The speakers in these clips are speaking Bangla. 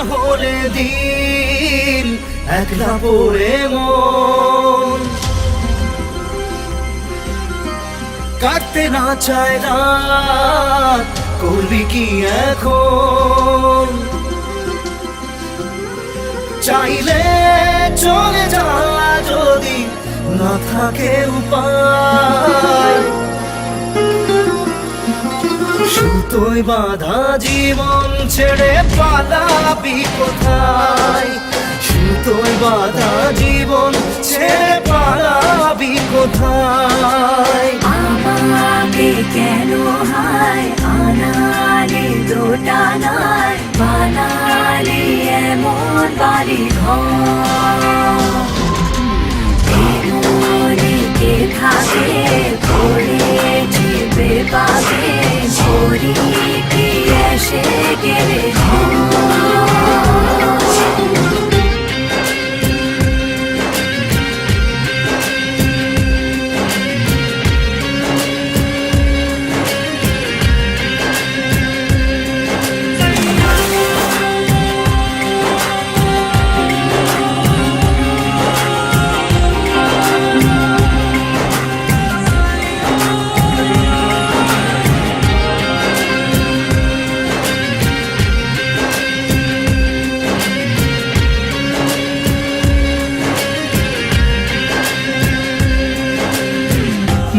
হলে দিন একলা পড়ে মন কাটতে না চায় রাত করবি কি এখন চাইলে চলে যা যদি না থাকে উপায় সুতোয় বাঁধা জীবন ছেড়ে পালাবি কোথায় সুতোয় বাঁধা জীবন ছেড়ে পালাবি কোথায় আমাকে কেন হায় আনালি দোটানায় বানালি এমন বাড়ি ঘর কে থাকে পড়েছি বেবাগে ভরি কি এসে গেলে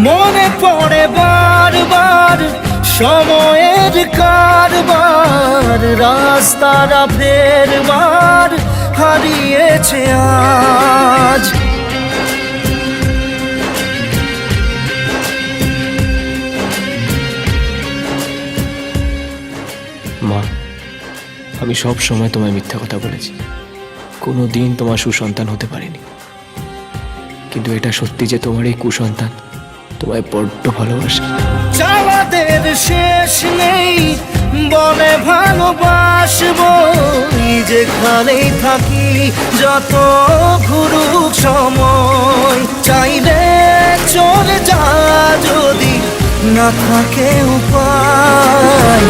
মনে পড়ে বারবার সময়ের কারবার রাস্তারা ফেরবার হারিয়েছে আজ মা, আমি সব সময় তোমায় মিথ্যা কথা বলেছি, কোনো দিন তোমার সুসন্তান হতে পারিনি। কিন্তু এটা সত্যি যে তোমার এই কুসন্তান তোমায় বড্ড ভালোবাসে। চাওয়াদের শেষ নেই বলে ভালোবাসবো যেখানেই থাকি যত ঘুরুক সময় চাইলে চলে যা যদি না থাকে উপায়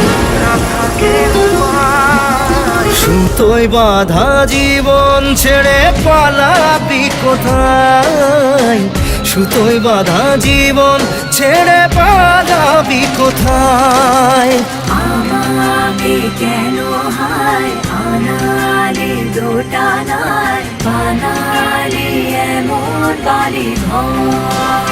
সুতোয় বাঁধা জীবন ছেড়ে পালাবি কোথায় সুতোয় বাঁধা জীবন ছেড়ে পালাবি কোথায় আমাকে কেন হায় আনালি দোটানায় বানালি এমন বাড়ি ঘর